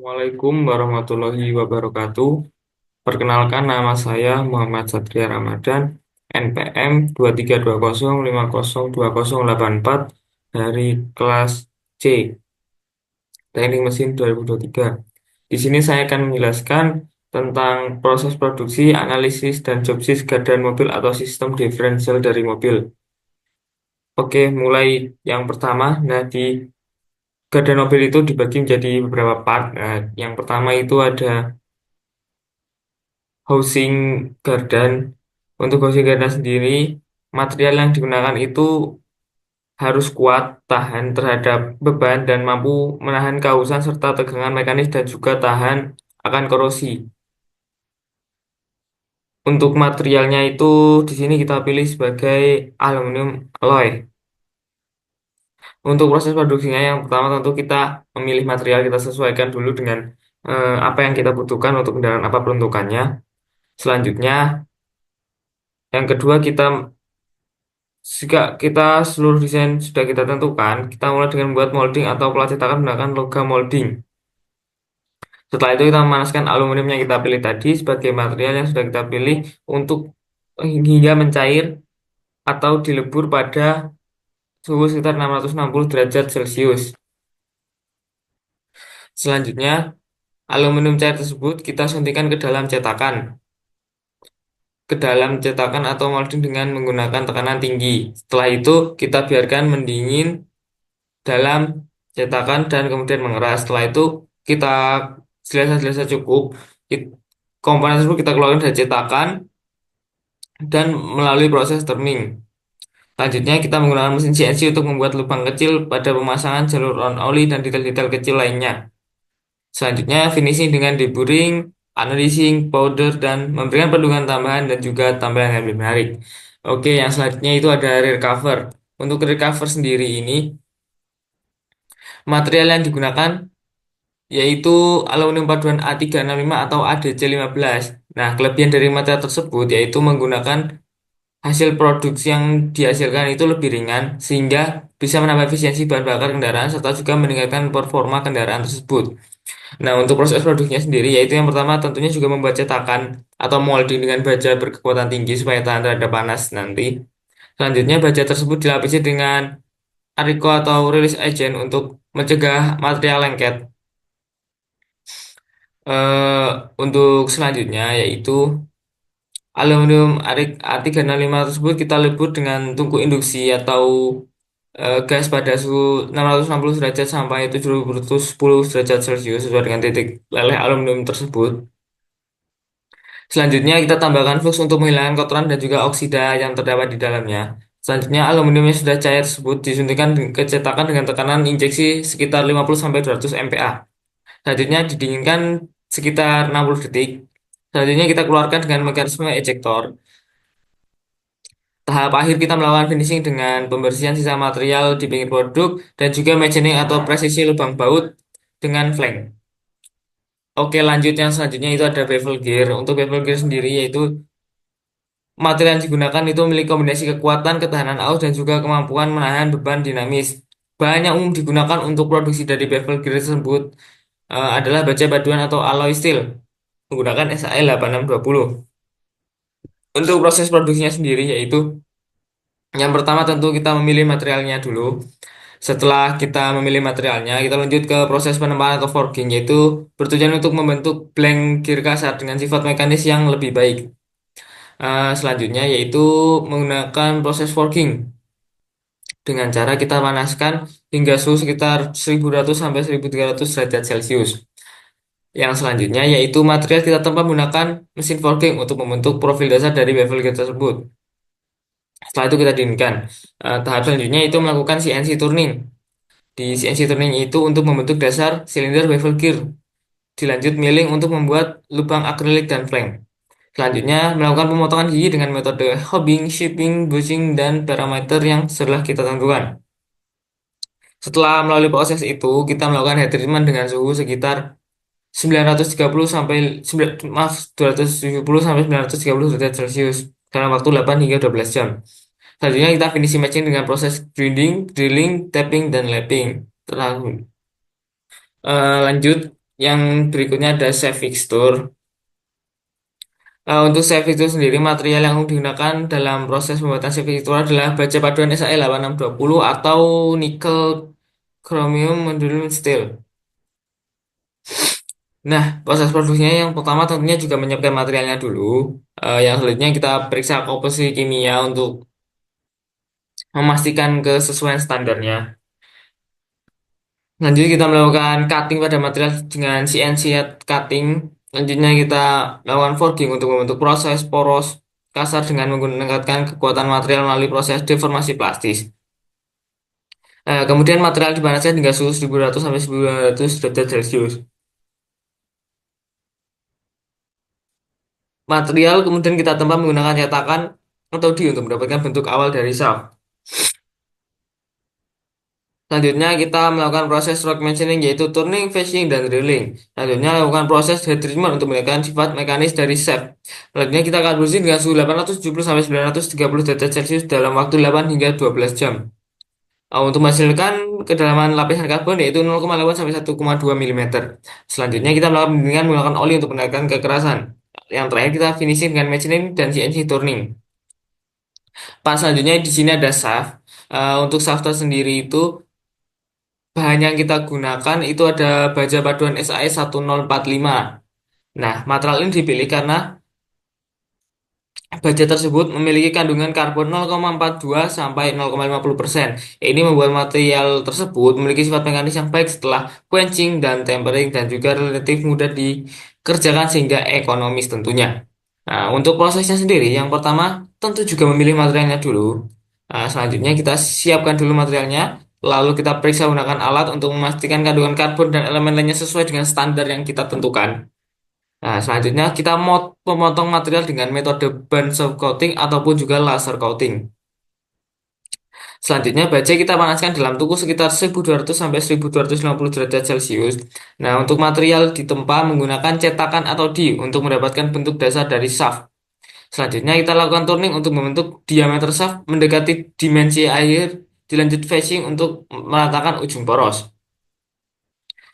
Assalamualaikum warahmatullahi wabarakatuh. Perkenalkan nama saya Muhammad Satria Ramadan, NPM 2320502084 dari kelas C, Teknik Mesin 2023. Di sini saya akan menjelaskan tentang proses produksi, analisis, dan jobsis keadaan mobil atau sistem diferensial dari mobil. Oke, mulai yang pertama. Nah, di keadaan mobil itu dibagi menjadi beberapa part. Nah, yang pertama itu ada housing garden. Untuk housing garden sendiri, material yang digunakan itu harus kuat, tahan terhadap beban, dan mampu menahan kehausan serta tegangan mekanis dan juga tahan akan korosi. Untuk materialnya itu di sini kita pilih sebagai aluminium alloy. Untuk proses produksinya yang pertama tentu kita memilih material, kita sesuaikan dulu dengan apa yang kita butuhkan untuk kendaraan apa peruntukannya. Selanjutnya, yang kedua kita jika kita seluruh desain sudah kita tentukan, kita mulai dengan membuat molding atau pola cetakan menggunakan logam molding. Setelah itu kita memanaskan aluminium yang kita pilih tadi sebagai material yang sudah kita pilih untuk hingga mencair atau dilebur pada suhu sekitar 660 derajat Celcius. Selanjutnya, aluminium cair tersebut kita suntikan ke dalam cetakan atau molding dengan menggunakan tekanan tinggi. Setelah itu kita biarkan mendingin dalam cetakan dan kemudian mengeras. Setelah itu kita selesai cukup, komponen tersebut kita keluarkan dari cetakan dan melalui proses turning. Selanjutnya kita menggunakan mesin CNC untuk membuat lubang kecil pada pemasangan jalur on oli dan detail-detail kecil lainnya. Selanjutnya finishing dengan deburring, anodizing, powder, dan memberikan perlindungan tambahan dan juga tambahan yang lebih menarik. Oke, yang selanjutnya itu ada rear cover. Untuk rear cover sendiri ini, material yang digunakan yaitu aluminium paduan A365 atau ADC15. Nah, kelebihan dari material tersebut yaitu menggunakan hasil produksi yang dihasilkan itu lebih ringan sehingga bisa menambah efisiensi bahan bakar kendaraan serta juga meningkatkan performa kendaraan tersebut. Nah, untuk proses produksinya sendiri yaitu yang pertama tentunya juga membuat cetakan atau molding dengan baja berkekuatan tinggi supaya tahan terhadap panas nanti. Selanjutnya baja tersebut dilapisi dengan Arico atau release agent untuk mencegah material lengket. eh untuk selanjutnya yaitu aluminium A365 tersebut kita lebur dengan tungku induksi atau gas pada suhu 660 derajat sampai 710 derajat Celcius sesuai dengan titik leleh aluminium tersebut. Selanjutnya kita tambahkan flux untuk menghilangkan kotoran dan juga oksida yang terdapat di dalamnya. Selanjutnya aluminium yang sudah cair tersebut disuntikan ke cetakan dengan tekanan injeksi sekitar 50-200 mPa. Selanjutnya didinginkan sekitar 60 detik. Selanjutnya kita keluarkan dengan mekanisme ejector. Tahap akhir kita melakukan finishing dengan pembersihan sisa material di pinggir produk dan juga machining atau presisi lubang baut dengan flank. Oke, lanjut yang selanjutnya itu ada bevel gear. Untuk bevel gear sendiri yaitu material yang digunakan itu memiliki kombinasi kekuatan, ketahanan aus, dan juga kemampuan menahan beban dinamis. Bahan yang umum digunakan untuk produksi dari bevel gear tersebut adalah baja paduan atau alloy steel menggunakan SAE 8620. Untuk proses produksinya sendiri yaitu yang pertama tentu kita memilih materialnya dulu. Setelah kita memilih materialnya, kita lanjut ke proses penempalan atau forging, yaitu bertujuan untuk membentuk blank gear kasar dengan sifat mekanis yang lebih baik. Selanjutnya yaitu menggunakan proses forging dengan cara kita panaskan hingga suhu sekitar 1200 sampai 1300 derajat Celcius. Yang selanjutnya yaitu material kita tempa menggunakan mesin forging untuk membentuk profil dasar dari bevel gear tersebut. Setelah itu kita dinginkan. Tahap selanjutnya itu melakukan CNC turning. Di CNC turning itu untuk membentuk dasar silinder bevel gear. Dilanjut milling untuk membuat lubang akrilik dan flank. Selanjutnya melakukan pemotongan gigi dengan metode hobbing, shaping, bushing, dan parameter yang setelah kita tentukan. Setelah melalui proses itu, kita melakukan heat treatment dengan suhu sekitar 930 sampai 270 sampai 930 derajat Celcius dalam waktu 8 hingga 12 jam. Selanjutnya kita finishing matching dengan proses grinding, drilling, tapping, dan lapping. Lanjut Yang berikutnya ada shaft fixture. Untuk shaft fixture sendiri, material yang digunakan dalam proses pembuatan shaft fixture adalah baja paduan SAE 8620 atau nikel chromium molybdenum steel. Nah, proses produksinya yang pertama tentunya juga menyiapkan materialnya dulu. Yang selanjutnya kita periksa komposisi kimia untuk memastikan kesesuaian standarnya. Lanjut kita melakukan cutting pada material dengan CNC cutting. Selanjutnya kita melakukan forging untuk membentuk proses poros kasar dengan menggunakan kekuatan material melalui proses deformasi plastis. Kemudian material dipanaskan hingga suhu 1200 sampai 1900 derajat Celcius. Material kemudian kita tempa menggunakan cetakan atau di untuk mendapatkan bentuk awal dari shaft. Selanjutnya kita melakukan proses rock machining yaitu turning, fashioning, dan drilling. Selanjutnya lakukan proses heat treatment untuk menggunakan sifat mekanis dari shaft. Selanjutnya kita akan bersih dengan suhu 870 sampai 930 derajat Celcius dalam waktu 8 hingga 12 jam. Untuk menghasilkan kedalaman lapisan karbon yaitu 0,8 sampai 1,2 mm. Selanjutnya kita melakukan pembimbingan menggunakan oli untuk menaikkan kekerasan. Yang terakhir kita finishing dengan machining dan CNC turning. Pas selanjutnya di sini ada shaft. Untuk shaft sendiri itu bahan yang kita gunakan itu ada baja paduan SAE 1045. Nah, material ini dipilih karena baja tersebut memiliki kandungan karbon 0,42 sampai 0,50%. Ini membuat material tersebut memiliki sifat mekanis yang baik setelah quenching dan tempering dan juga relatif mudah dikerjakan sehingga ekonomis tentunya. Nah, untuk prosesnya sendiri, yang pertama tentu juga memilih materialnya dulu. Nah, selanjutnya kita siapkan dulu materialnya, lalu kita periksa menggunakan alat untuk memastikan kandungan karbon dan elemen lainnya sesuai dengan standar yang kita tentukan. Nah, selanjutnya kita memotong material dengan metode band soft coating ataupun juga laser coating. Selanjutnya baja kita panaskan dalam tungku sekitar 1200 sampai 1250 derajat Celcius. Nah, untuk material ditempa menggunakan cetakan atau di untuk mendapatkan bentuk dasar dari shaft. Selanjutnya kita lakukan turning untuk membentuk diameter shaft mendekati dimensi air, dilanjut facing untuk meratakan ujung poros.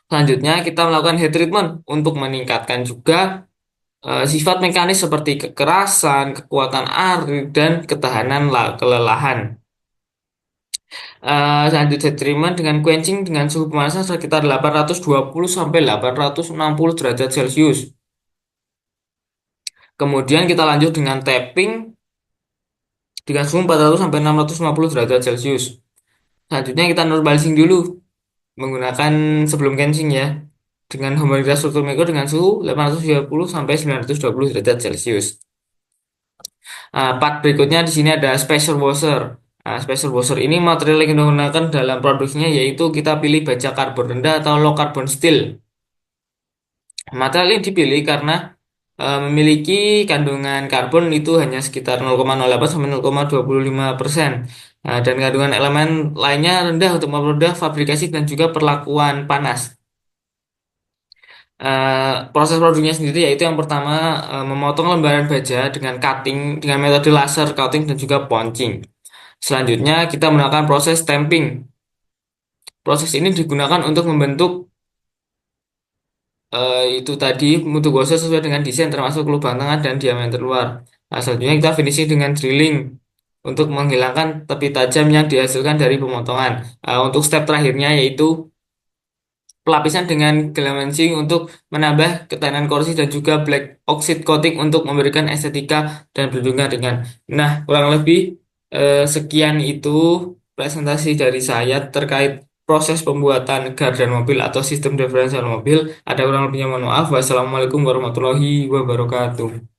Selanjutnya kita melakukan heat treatment untuk meningkatkan juga sifat mekanis seperti kekerasan, kekuatan arus, dan ketahanan kelelahan. Selanjutnya treatment dengan quenching dengan suhu pemanasan sekitar 820 sampai 860 derajat Celcius. Kemudian kita lanjut dengan tapping dengan suhu 400 sampai 650 derajat Celcius. Selanjutnya kita normalizing dulu menggunakan sebelum quenching ya dengan homogenitas struktur mikro dengan suhu 830 sampai 920 derajat Celcius. Part berikutnya di sini ada spacer washer. Nah, spacer washer ini material yang digunakan dalam produksinya yaitu kita pilih baja karbon rendah atau low carbon steel. Material ini dipilih karena memiliki kandungan karbon itu hanya sekitar 0,08 sampai 0,25%. Nah, dan kandungan elemen lainnya rendah untuk mempermudah fabrikasi dan juga perlakuan panas. Proses produksinya sendiri yaitu yang pertama memotong lembaran baja dengan cutting dengan metode laser cutting dan juga punching. Selanjutnya kita melakukan proses stamping. Proses ini digunakan untuk membentuk itu tadi mutu gosok sesuai dengan desain termasuk lubang tengah dan diameter luar. Nah, selanjutnya kita finishing dengan drilling untuk menghilangkan tepi tajam yang dihasilkan dari pemotongan. Untuk step terakhirnya yaitu pelapisan dengan glazing untuk menambah ketahanan korsi dan juga black oxide coating untuk memberikan estetika dan perlindungan ringan. Nah, kurang lebih sekian itu presentasi dari saya terkait proses pembuatan gardan mobil atau sistem diferensial mobil. Ada kurang lebihnya mohon maaf. Wassalamualaikum warahmatullahi wabarakatuh.